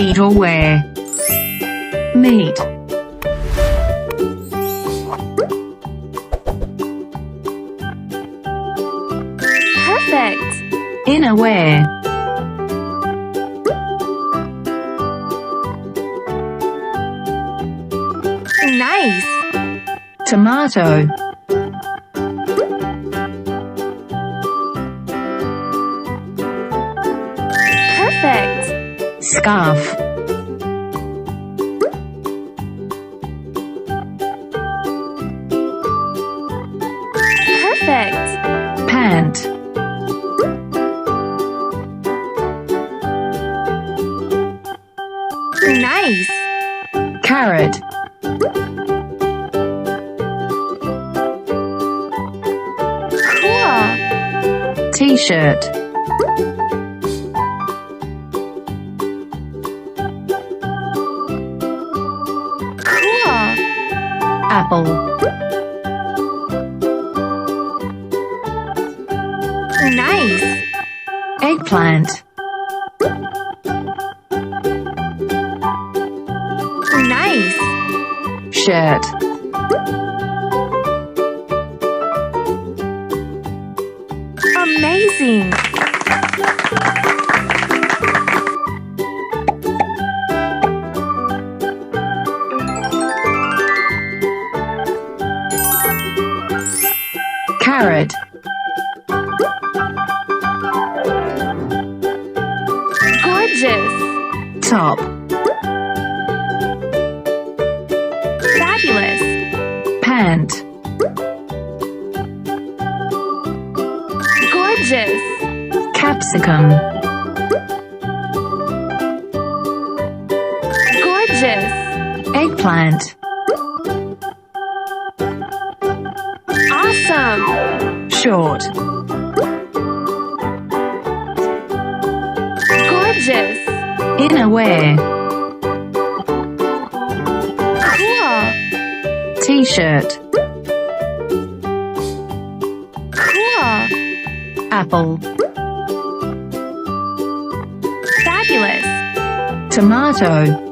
Eat or wear. Meet. Perfect. Inner wear. Nice. Tomato. Perfect. Scarf. Perfect. Pant. Nice. Carrot. Cool. T-shirt. Cool. Apple. Nice. Eggplant. Nice. Shirt. Amazing. Carrot. Gorgeous. Top. Fabulous. Pant. Gorgeous. Capsicum. Gorgeous. Eggplant. Awesome. Short. Gorgeous. Inner wear. Cool. T-shirt. Cool. Apple. Fabulous. Tomato.